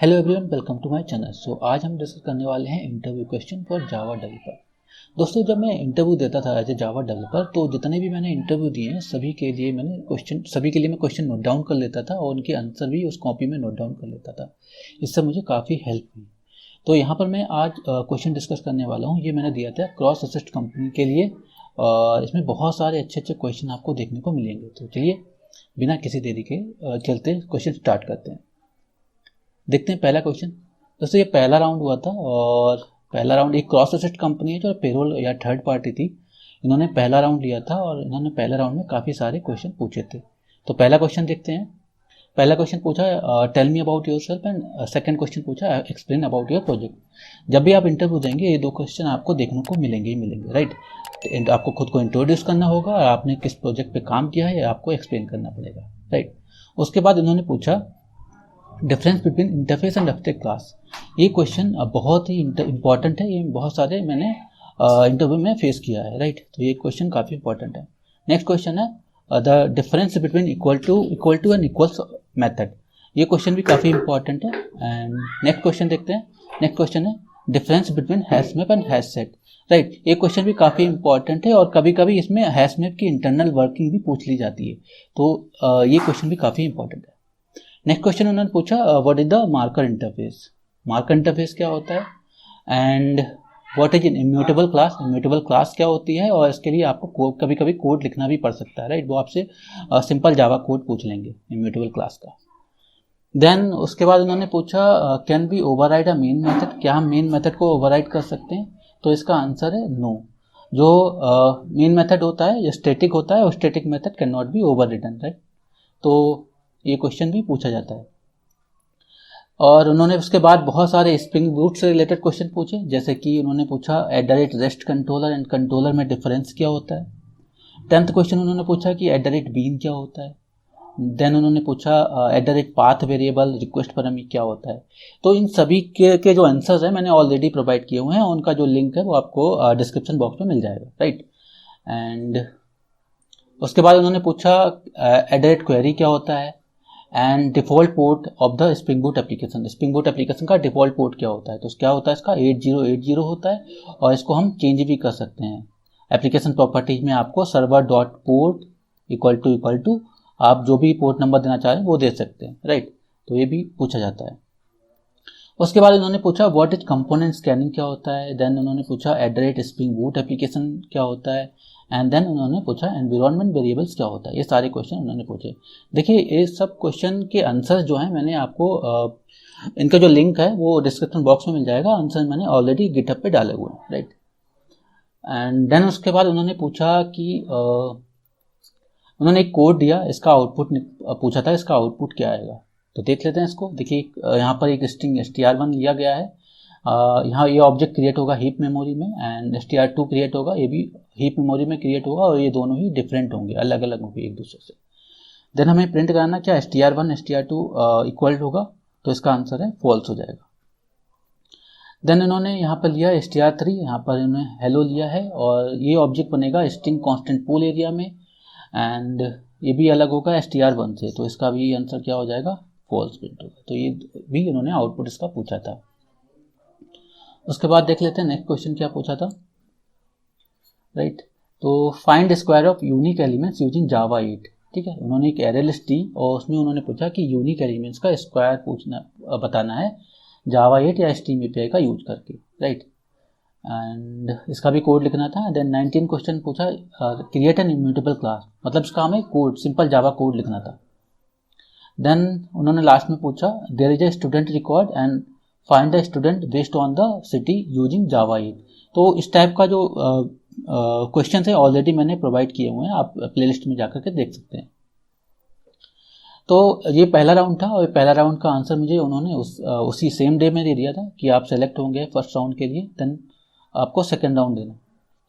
Hello everyone, welcome to my channel. आज हम discuss करने वाले हैं interview question for Java developer. दोस्तों, जब मैं इंटरव्यू देता था एज ए जावा डेवलपर तो जितने भी मैंने इंटरव्यू दिए हैं सभी के लिए मैं क्वेश्चन नोट डाउन कर लेता था और उनके आंसर भी उस कॉपी में नोट डाउन कर लेता था। इससे मुझे काफ़ी हेल्प हुई। तो यहाँ पर मैं आज क्वेश्चन डिस्कस करने वाला हूँ। ये मैंने दिया था क्रॉस असिस्ट कंपनी के लिए और इसमें बहुत सारे अच्छे अच्छे क्वेश्चन आपको देखने को मिलेंगे। तो चलिए बिना किसी देरी के चलते क्वेश्चन स्टार्ट करते हैं। देखते हैं पहला क्वेश्चन। दोस्तों, ये पहला राउंड हुआ था और पहला राउंड एक क्रॉस असिस्ट कंपनी है जो पेरोल या थर्ड पार्टी थी। इन्होंने पहला राउंड लिया था और इन्होंने पहले राउंड में काफ़ी सारे क्वेश्चन पूछे थे। तो पहला क्वेश्चन देखते हैं। पहला क्वेश्चन पूछा tell me about yourself and second question पूछा एक्सप्लेन अबाउट योर प्रोजेक्ट। जब भी आप इंटरव्यू देंगे ये दो क्वेश्चन आपको देखने को मिलेंगे ही मिलेंगे, राइट। आपको खुद को इंट्रोड्यूस करना होगा और आपने किस प्रोजेक्ट पे काम किया है आपको एक्सप्लेन करना पड़ेगा, राइट। उसके बाद इन्होंने पूछा difference between interface and abstract class. ये क्वेश्चन बहुत ही इंपॉर्टेंट है। ये बहुत सारे मैंने इंटरव्यू में फेस किया है, राइट। तो ये क्वेश्चन काफ़ी इंपॉर्टेंट है। नेक्स्ट क्वेश्चन है the difference between equal to and equals method. ये क्वेश्चन भी काफ़ी इंपॉर्टेंट है। एंड नेक्स्ट क्वेश्चन देखते हैं। नेक्स्ट क्वेश्चन है difference between hash map and hash set, right. ये क्वेश्चन भी काफ़ी इंपॉर्टेंट है और कभी कभी इसमें हैश मैप की इंटरनल वर्किंग भी पूछ ली जाती है। तो ये क्वेश्चन भी काफ़ी इंपॉर्टेंट है। नेक्स्ट क्वेश्चन उन्होंने पूछा what is the marker interface. Marker interface क्या होता है and what is an immutable class. Immutable class क्या होती है और इसके लिए आपको कभी कभी कोड लिखना भी पड़ सकता है, राइट। वो आपसे सिंपल जावा कोड पूछ लेंगे इम्यूटेबल क्लास का। देन उसके बाद उन्होंने पूछा can be override a main method. क्या हम मेन मेथड को ओवरराइड कर सकते हैं? तो इसका आंसर है नो। जो मेन मेथड होता है जो स्टैटिक होता है और static method can not be overwritten, right. तो ये क्वेश्चन भी पूछा जाता है। और उन्होंने उसके बाद बहुत सारे स्प्रिंग बूट से रिलेटेड क्वेश्चन पूछे, जैसे कि उन्होंने पूछा @REST कंट्रोलर एंड कंट्रोलर में डिफरेंस क्या होता है। 10th क्वेश्चन उन्होंने पूछा कि @bean क्या होता है। देन उन्होंने पूछा @path वेरिएबल रिक्वेस्ट परमी क्या होता है। तो इन सभी के जो आंसर्स हैं मैंने ऑलरेडी प्रोवाइड किए हुए हैं। उनका जो लिंक है वो आपको डिस्क्रिप्शन बॉक्स में मिल जाएगा, राइट। एंड उसके बाद उन्होंने पूछा @query क्या होता है and default port of the spring boot application. Spring boot application का डिफॉल्ट पोर्ट क्या होता है? तो क्या होता है इसका 8080 होता है और इसको हम चेंज भी कर सकते हैं। एप्लीकेशन प्रॉपर्टीज में आपको server dot port equal to आप जो भी पोर्ट नंबर देना चाहें वो दे सकते हैं, राइट। तो ये भी पूछा जाता है। उसके बाद उन्होंने पूछा व्हाट इज कंपोनेंट स्कैनिंग क्या होता है। देन उन्होंने पूछा @स्प्रिंग बूट एप्लीकेशन क्या होता है एंड देन उन्होंने पूछा एनवायरनमेंट वेरिएबल्स क्या होता है। ये सारे क्वेश्चन उन्होंने पूछे। देखिए ये सब क्वेश्चन के आंसर जो हैं मैंने आपको इनका जो लिंक है वो डिस्क्रिप्शन बॉक्स में मिल जाएगा। आंसर मैंने ऑलरेडी गिटहब पे डाले हुए हैं, राइट। एंड देन उसके बाद उन्होंने पूछा कि उन्होंने एक कोड दिया, इसका आउटपुट पूछा था, इसका आउटपुट क्या आएगा। तो देख लेते हैं इसको। देखिए यहाँ पर एक स्ट्रिंग str1 लिया गया है। यहाँ ये ऑब्जेक्ट क्रिएट होगा हीप मेमोरी में एंड str2 क्रिएट होगा, ये भी हीप मेमोरी में क्रिएट होगा और ये दोनों ही डिफरेंट होंगे, अलग अलग होंगे एक दूसरे से। देन हमें प्रिंट कराना क्या str1 str2 इक्वल होगा, तो इसका आंसर है फॉल्स हो जाएगा। देन इन्होंने यहाँ पर लिया str3, यहाँ पर इन्होंने हेलो लिया है और ये ऑब्जेक्ट बनेगा स्ट्रिंग कॉन्स्टेंट पूल एरिया में एंड ये भी अलग होगा str1 से, तो इसका भी आंसर क्या हो जाएगा फॉल्स प्रिंट होगा। तो ये भी इन्होंने आउटपुट इसका पूछा था। उसके बाद देख लेते हैं नेक्स्ट क्वेश्चन क्या पूछा था, राइट। तो find square of unique elements using Java 8। ठीक है, उन्होंने एक एरे लिस्ट दी और उसमें उन्होंने पूछा कि यूनिक एलिमेंट्स का स्क्वायर बताना है जावा 8 या स्ट्रीम एपीआई का यूज करके, राइट। एंड इसका भी कोड लिखना था। देन 19 क्वेश्चन पूछा क्रिएट एन इम्यूटेबल क्लास, मतलब इसका हमें कोड सिंपल जावा कोड लिखना था। देन उन्होंने लास्ट में पूछा there is a student record and find the student based on the city using Java 8। तो इस टाइप का जो क्वेश्चन है ऑलरेडी मैंने प्रोवाइड किए हुए हैं, आप प्लेलिस्ट में जाकर के देख सकते हैं। तो ये पहला राउंड था और पहला राउंड का आंसर मुझे उन्होंने उसी सेम डे में दे दिया था कि आप सेलेक्ट होंगे फर्स्ट राउंड के लिए, देन आपको सेकेंड राउंड देना।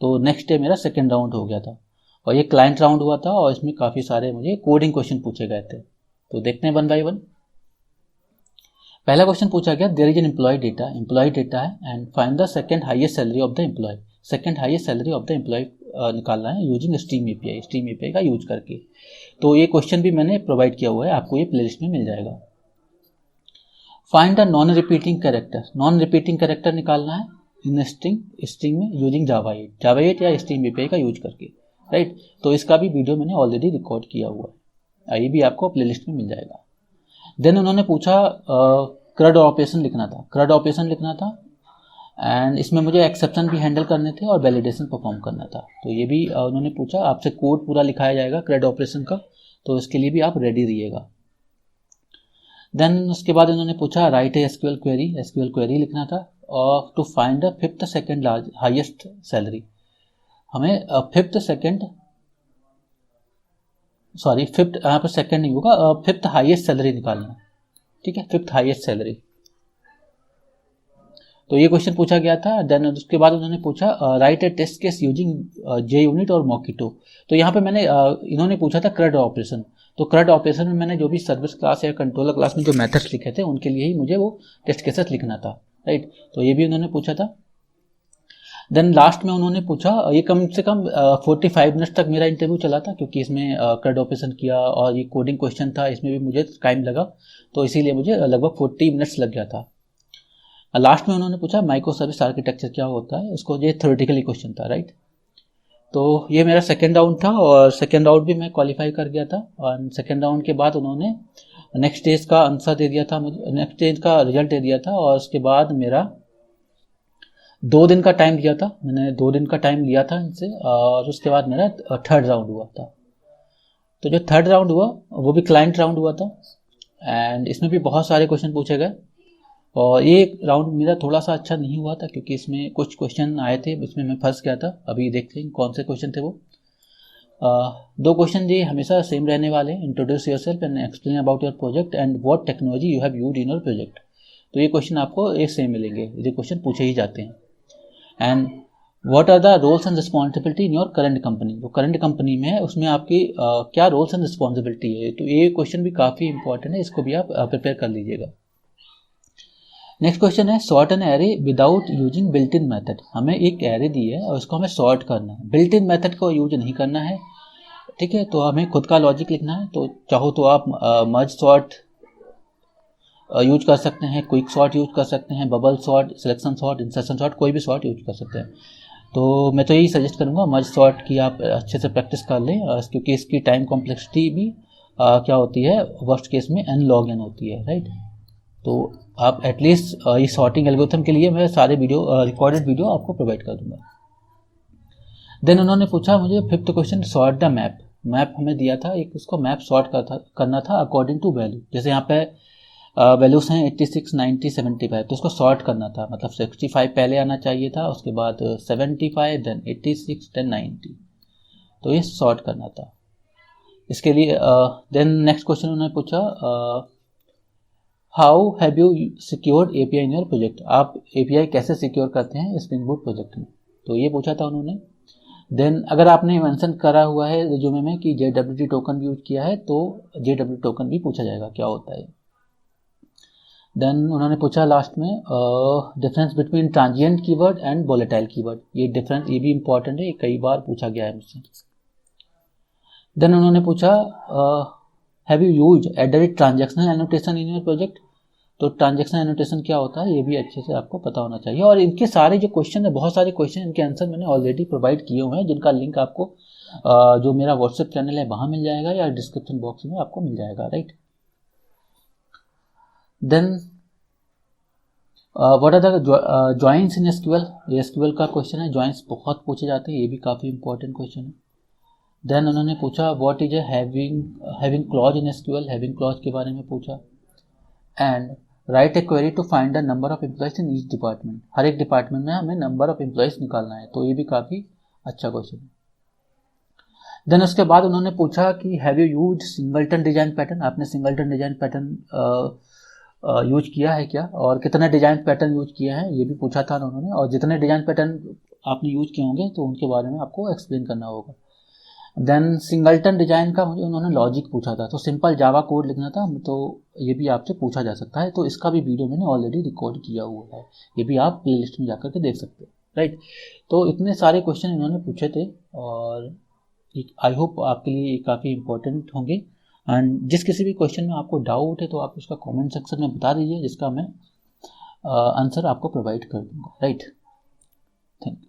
तो नेक्स्ट डे मेरा सेकेंड राउंड हो गया था और ये क्लाइंट राउंड हुआ था और इसमें काफ़ी सारे मुझे कोडिंग क्वेश्चन पूछे गए थे। तो देखते हैं 1 बाय 1। पहला क्वेश्चन पूछा गया there is an employee data है and find the second highest salary of the employee. Second highest salary of the employee निकालना है यूजिंग स्ट्रीम एपीआई का यूज करके। तो ये क्वेश्चन भी मैंने प्रोवाइड किया हुआ है, आपको ये प्लेलिस्ट में मिल जाएगा। Find the non repeating character, non repeating character निकालना है इन स्ट्रिंग में यूजिंग जावा 8 या स्ट्रिंग एपीआई का यूज करके, राइट। तो इसका भी वीडियो मैंने ऑलरेडी रिकॉर्ड किया हुआ है, ये भी आपको प्लेलिस्ट में मिल जाएगा। देन उन्होंने पूछा CRUD ऑपरेशन लिखना था, CRUD ऑपरेशन लिखना था एंड इसमें मुझे एक्सेप्शन भी हैंडल करने थे और वैलिडेशन परफॉर्म करना था। तो ये भी उन्होंने पूछा, आपसे कोड पूरा लिखाया जाएगा CRUD ऑपरेशन का, तो इसके लिए भी आप रेडी रहिएगा। देन उसके बाद उन्होंने पूछा राइट ए SQL क्वेरी लिखना था और to find the fifth second highest salary. हमें फिफ्थ यहाँ पर सेकेंड नहीं होगा, फिफ्थ हाईएस्ट सैलरी निकालना, ठीक है, फिफ्थ हाईएस्ट सैलरी। तो ये क्वेश्चन पूछा गया था। देन उसके बाद उन्होंने पूछा राइट ए टेस्ट केस यूजिंग JUnit और Mockito। तो यहाँ पे मैंने इन्होंने पूछा था CRUD ऑपरेशन, तो CRUD ऑपरेशन में मैंने जो भी सर्विस क्लास या कंट्रोलर क्लास में जो मेथड्स लिखे थे उनके लिए ही मुझे वो टेस्ट केसेस लिखना था, राइट। तो ये भी उन्होंने पूछा था। देन लास्ट में उन्होंने पूछा, ये कम से कम 45 मिनट्स तक मेरा इंटरव्यू चला था, क्योंकि इसमें CRUD ऑपरेशन किया और ये कोडिंग क्वेश्चन था, इसमें भी मुझे टाइम लगा, तो इसीलिए मुझे लगभग 40 मिनट्स लग गया था। लास्ट में उन्होंने पूछा माइक्रो सर्विस आर्किटेक्चर क्या होता है, उसको ये थ्योरेटिकली क्वेश्चन था, राइट। तो ये मेरा सेकेंड राउंड था और सेकेंड राउंड भी मैं क्वालिफाई कर गया था। और सेकेंड राउंड के बाद उन्होंने नेक्स्ट स्टेज का आंसर दे दिया था मुझे, नेक्स्ट स्टेज का रिजल्ट दे दिया था, और उसके बाद मेरा 2 दिन का टाइम लिया था, मैंने 2 दिन का टाइम लिया था इनसे, और उसके बाद मेरा थर्ड राउंड हुआ था। तो जो थर्ड राउंड हुआ वो भी क्लाइंट राउंड हुआ था एंड इसमें भी बहुत सारे क्वेश्चन पूछे गए, और ये राउंड मेरा थोड़ा सा अच्छा नहीं हुआ था क्योंकि इसमें कुछ क्वेश्चन आए थे, इसमें मैं फंस गया था। अभी देखते हैं कौन से क्वेश्चन थे वो। 2 क्वेश्चन ये हमेशा सेम रहने वाले हैं, introduce yourself and explain about your project and what technology you have used in your project. तो ये क्वेश्चन आपको एक सेम मिलेंगे, ये क्वेश्चन पूछे ही जाते हैं। And what are the roles and responsibility in your current company, जो करंट कंपनी में है उसमें आपकी क्या रोल्स एंड रिस्पॉन्सिबिलिटी है। तो ये क्वेश्चन भी काफ़ी इंपॉर्टेंट है, इसको भी आप प्रिपेयर कर लीजिएगा। नेक्स्ट क्वेश्चन है sort an array without using built in method. हमें एक एरे दी है और उसको हमें सॉर्ट करना है, बिल्ट इन मेथड को यूज नहीं करना है, ठीक है। तो हमें खुद का लॉजिक लिखना है, तो चाहो तो आप मर्ज सॉर्ट यूज कर सकते हैं, क्विक सॉर्ट यूज कर सकते हैं, bubble sort, selection sort, insertion sort, कोई भी सॉर्ट यूज कर सकते हैं। तो मैं तो यही सजेस्ट करूँगा मर्ज सॉर्ट की आप अच्छे से प्रैक्टिस कर लें, क्योंकि इसकी टाइम कॉम्प्लेक्सिटी भी क्या होती है, वर्स्ट केस में n log n होती है, राइट। तो आप एटलीस्ट ये सॉर्टिंग एल्गोरिथम के लिए मैं सारे वीडियो रिकॉर्डेड वीडियो आपको प्रोवाइड कर दूंगा। देन उन्होंने पूछा मुझे fifth question sort the map हमें दिया था, एक उसको मैप सॉर्ट करना था अकॉर्डिंग टू वैल्यू। जैसे यहाँ पे वैल्यूज हैं 86, 90, 75, तो उसको सॉर्ट करना था, मतलब 65 पहले आना चाहिए था, उसके बाद 75, देन 86, देन 90, तो ये सॉर्ट करना था इसके लिए। देन नेक्स्ट क्वेश्चन उन्होंने पूछा how have you secured API in your project, आप API कैसे सिक्योर करते हैं स्प्रिंग बूट प्रोजेक्ट में, तो ये पूछा था उन्होंने। देन अगर आपने मेंशन करा हुआ है रिज्यूमे में कि JWT टोकन भी यूज किया है, तो JWT टोकन भी पूछा जाएगा क्या होता है। देन उन्होंने पूछा लास्ट में difference between transient keyword and volatile keyword, ये डिफरेंस ये भी इंपॉर्टेंट है, ये कई बार पूछा गया है मुझसे। देन उन्होंने पूछा have you used edit transactional annotation in your project, तो ट्रांजैक्शनल एनोटेशन क्या होता है ये भी अच्छे से आपको पता होना चाहिए। और इनके सारे जो क्वेश्चन है, बहुत सारे क्वेश्चन, इनके आंसर मैंने ऑलरेडी प्रोवाइड किए हुए हैं, जिनका लिंक आपको जो मेरा व्हाट्सएप चैनल है वहाँ मिल जाएगा या डिस्क्रिप्शन बॉक्स में आपको मिल जाएगा, right. Then what are the joins in SQL, ये SQL का क्वेश्चन है, जॉइंट्स बहुत पूछे जाते हैं, ये भी काफ़ी इंपॉर्टेंट क्वेश्चन है। देन उन्होंने पूछा what is having clause in SQL, having clause के बारे में पूछा। And write a query to find the number of employees in each department, हर एक डिपार्टमेंट में हमें नंबर ऑफ एम्प्लॉयज निकालना है, तो ये भी काफ़ी अच्छा क्वेश्चन है। देन उसके बाद उन्होंने पूछा कि have you use singleton design pattern, आपने सिंगलटन डिजाइन पैटर्न यूज किया है क्या, और कितने डिजाइन पैटर्न यूज किया है ये भी पूछा था उन्होंने, और जितने डिजाइन पैटर्न आपने यूज किए होंगे तो उनके बारे में आपको एक्सप्लेन करना होगा। देन सिंगलटन डिजाइन का मुझे उन्होंने लॉजिक पूछा था, तो सिंपल जावा कोड लिखना था, तो ये भी आपसे पूछा जा सकता है, तो इसका भी वीडियो मैंने ऑलरेडी रिकॉर्ड किया हुआ है, ये भी आप प्लेलिस्ट में जाकर के देख सकते हैं, राइट। तो इतने सारे क्वेश्चन इन्होंने पूछे थे और आई होप आपके लिए काफ़ी इंपॉर्टेंट होंगे। एंड जिस किसी भी क्वेश्चन में आपको डाउट है तो आप उसका कमेंट सेक्शन में बता दीजिए, जिसका मैं आंसर आपको प्रोवाइड कर दूंगा, राइट। Thank you.